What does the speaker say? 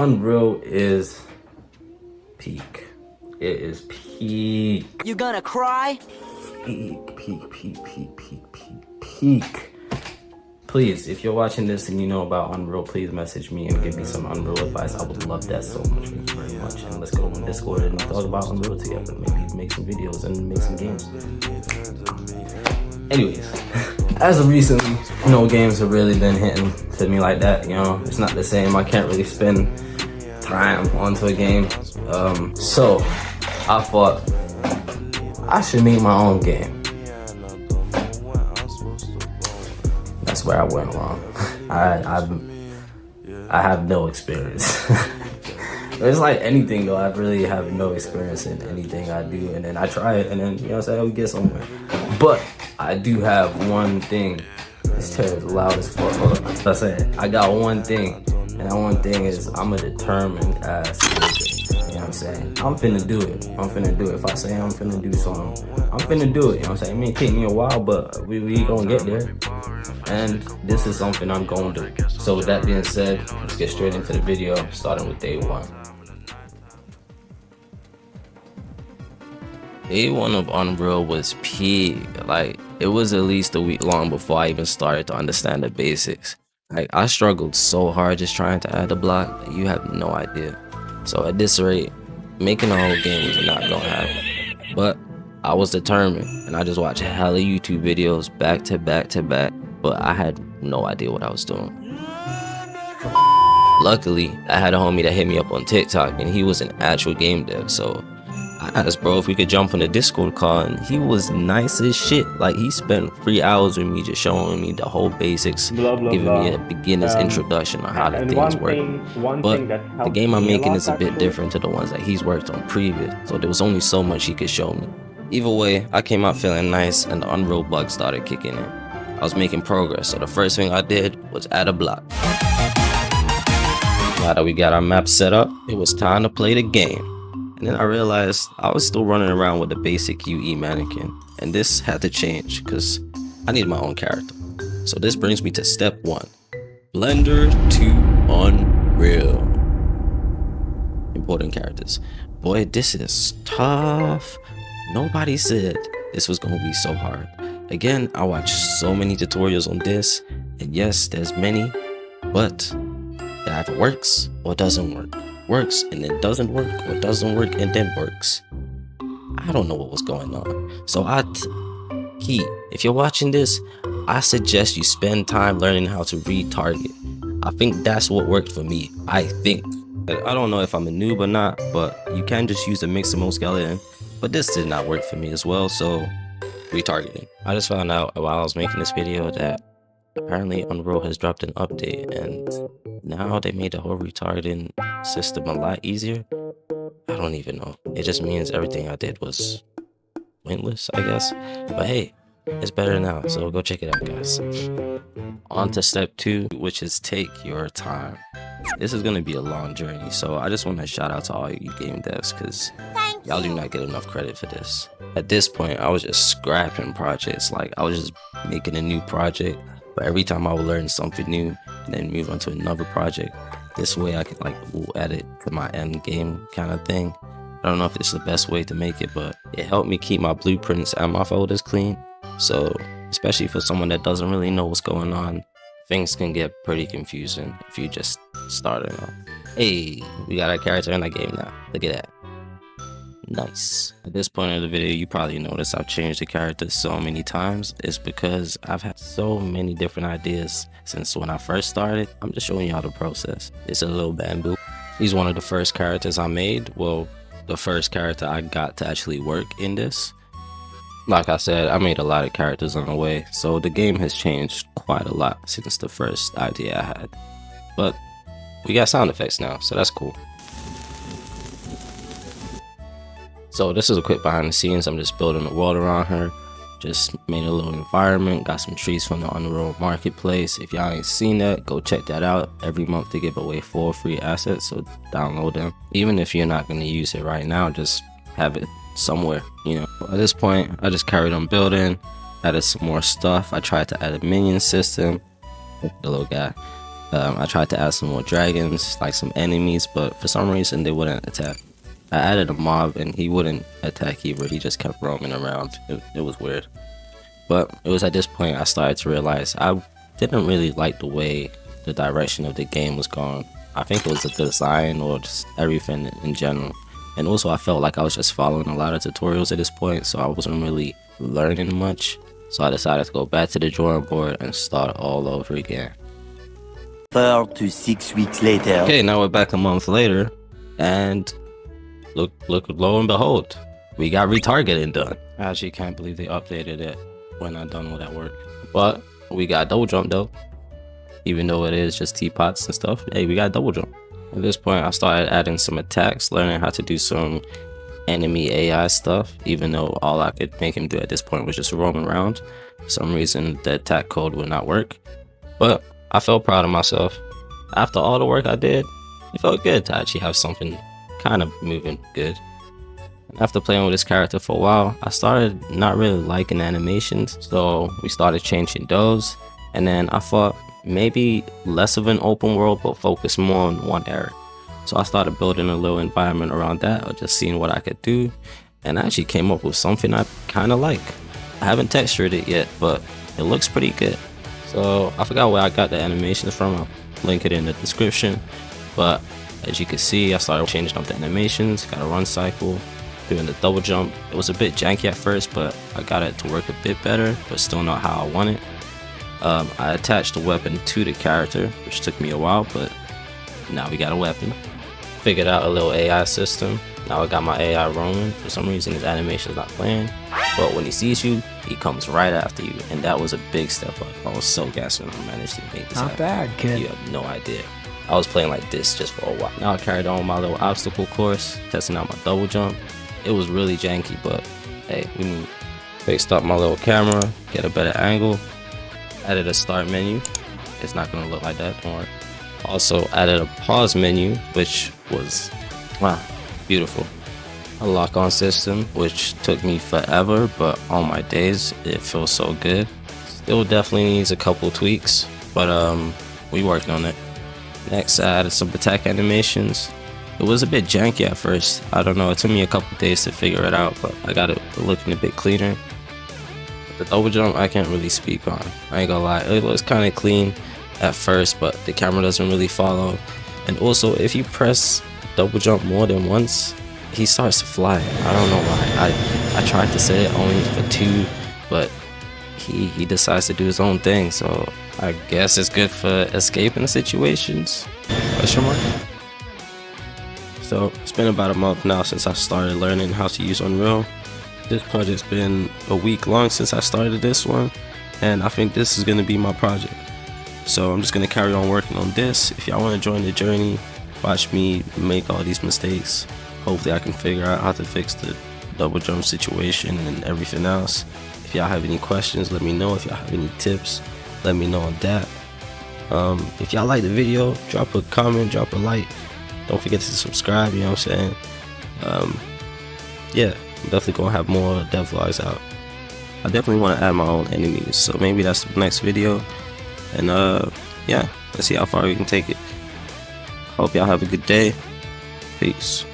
Unreal is peak. It is peak. You gonna cry? Peak. Please, if you're watching this and you know about Unreal, please message me and give me some Unreal advice. I would love that so much. Thank you very much. And let's go on Discord and talk about Unreal together. Maybe make some videos and make some games. Anyways, as of recently, no games have really been hitting to me like that. You know, it's not the same. I can't really spend time onto a game. So I thought I should make my own game. That's where I went wrong. I have no experience. It's like anything though, I really have no experience in anything I do, and then I try it, and then, you know what I'm saying, we get somewhere. But I do have one thing. This chair is loud as fuck. Hold on. As I said, I got one thing, and that one thing is I'm a determined ass nigga. You know what I'm saying? I'm finna do it. I'm finna do it. If I say I'm finna do something, I'm finna do it. You know what I'm saying? It may take me a while, but we gonna get there. And this is something I'm gonna do. So with that being said, let's get straight into the video, starting with day one. Day one of Unreal was peak. Like, it was at least a week long before I even started to understand the basics. Like, I struggled so hard just trying to add a block that you have no idea. So at this rate, making a whole game was not gonna happen. But I was determined, and I just watched hella YouTube videos back to back to back, but I had no idea what I was doing. Luckily, I had a homie that hit me up on TikTok, and he was an actual game dev, so I asked bro if we could jump on the Discord call, and he was nice as shit. Like, he spent 3 hours with me just showing me the whole basics, giving me a beginner's introduction on how the things work. But the game I'm making is a bit different to the ones that he's worked on previous, so there was only so much he could show me. Either way, I came out feeling nice, and the Unreal bug started kicking in. I was making progress, so the first thing I did was add a block. Now that we got our map set up, it was time to play the game. And then I realized I was still running around with the basic UE mannequin, and this had to change because I need my own character. So this brings me to step 1. Blender to Unreal. Important characters. Boy, this is tough. Nobody said this was going to be so hard. Again, I watched so many tutorials on this, and yes, there's many, but it either works or doesn't work. Works and then doesn't work, or doesn't work and then works. I don't know what was going on. So if you're watching this, I suggest you spend time learning how to retarget. I think that's what worked for me. I think. I don't know if I'm a noob or not, but you can just use the Mixamo skeleton. But this did not work for me as well, so retargeting. I just found out while I was making this video that apparently Unreal has dropped an update, and now they made the whole retargeting system a lot easier. I don't even know. It just means everything I did was pointless, I guess. But hey, it's better now, so go check it out, guys. On to step 2, which is take your time. This is gonna be a long journey, so I just want to shout out to all you game devs, because y'all do not get enough credit for this. At this point, I was just scrapping projects. Like, I was just making a new project, but every time I would learn something new and then move on to another project. This way I could like add it to my end game kind of thing. I don't know if it's the best way to make it, but it helped me keep my blueprints and my folders clean. So especially for someone that doesn't really know what's going on, things can get pretty confusing if you just starting off. Hey, we got our character in that game now. Look at that. Nice. At this point in the video, you probably noticed I've changed the character so many times. It's because I've had so many different ideas since when I first started. I'm just showing y'all the process. It's a little bamboo. He's one of the first characters I made. Well, the first character I got to actually work in this. Like I said, I made a lot of characters on the way, so the game has changed quite a lot since the first idea I had. But we got sound effects now, so that's cool. So this is a quick behind the scenes. I'm just building a world around her. Just made a little environment. Got some trees from the Unreal Marketplace. If y'all ain't seen that, go check that out. Every month they give away 4 free assets, so download them. Even if you're not going to use it right now, just have it somewhere, you know. At this point, I just carried on building, added some more stuff. I tried to add a minion system, the little guy. I tried to add some more dragons, like some enemies, but for some reason they wouldn't attack. I added a mob and he wouldn't attack either. He just kept roaming around. It was weird. But it was at this point I started to realize I didn't really like the way the direction of the game was going. I think it was the design or just everything in general. And also I felt like I was just following a lot of tutorials at this point, so I wasn't really learning much. So I decided to go back to the drawing board and start all over again. 4 to 6 weeks later. Okay, now we're back a month later, and look, lo and behold, we got retargeting done. I actually can't believe they updated it when I done all that work. But we got double jump though. Even though it is just teapots and stuff, hey, we got double jump. At this point, I started adding some attacks, learning how to do some enemy AI stuff, even though all I could make him do at this point was just roam around. For some reason, the attack code would not work. But I felt proud of myself. After all the work I did, it felt good to actually have something kind of moving good. And after playing with this character for a while, I started not really liking animations, so we started changing those. And then I thought maybe less of an open world, but focus more on one area. So I started building a little environment around that, or just seeing what I could do, and I actually came up with something I kind of like. I haven't textured it yet, but it looks pretty good. So I forgot where I got the animations from. I'll link it in the description. But as you can see, I started changing up the animations, got a run cycle, doing the double jump. It was a bit janky at first, but I got it to work a bit better, but still not how I want it. I attached the weapon to the character, which took me a while, but now we got a weapon. Figured out a little AI system. Now I got my AI roaming. For some reason his animation is not playing, but when he sees you, he comes right after you, and that was a big step up. I was so gassed when I managed to make this happen. Not bad, kid. You have no idea. I was playing like this just for a while. Now I carried on my little obstacle course, testing out my double jump. It was really janky, but hey, we moved. Fixed up my little camera, get a better angle. Added a start menu. It's not gonna look like that, don't worry. Also added a pause menu, which was, wow, beautiful. A lock-on system, which took me forever, but on my days, it feels so good. Still definitely needs a couple tweaks, but we working on it. Next, I added some attack animations. It was a bit janky at first. I don't know, it took me a couple days to figure it out, but I got it looking a bit cleaner. The double jump I can't really speak on. I ain't gonna lie, it looks kind of clean at first, but the camera doesn't really follow. And also, if you press double jump more than once, he starts to fly. I don't know why. I tried to set it only for 2, but he decides to do his own thing. So I guess it's good for escaping situations. Question mark. So it's been about a month now since I started learning how to use Unreal. This project's been a week long since I started this one, and I think this is gonna be my project. So I'm just gonna carry on working on this. If y'all wanna join the journey, watch me make all these mistakes. Hopefully I can figure out how to fix the double jump situation and everything else. If y'all have any questions, let me know. If y'all have any tips, let me know on that. If y'all like the video, drop a comment, drop a like. Don't forget to subscribe, you know what I'm saying? Yeah, I'm definitely gonna have more devlogs out. I definitely want to add my own enemies, so maybe that's the next video. And yeah, let's see how far we can take it. Hope y'all have a good day. Peace.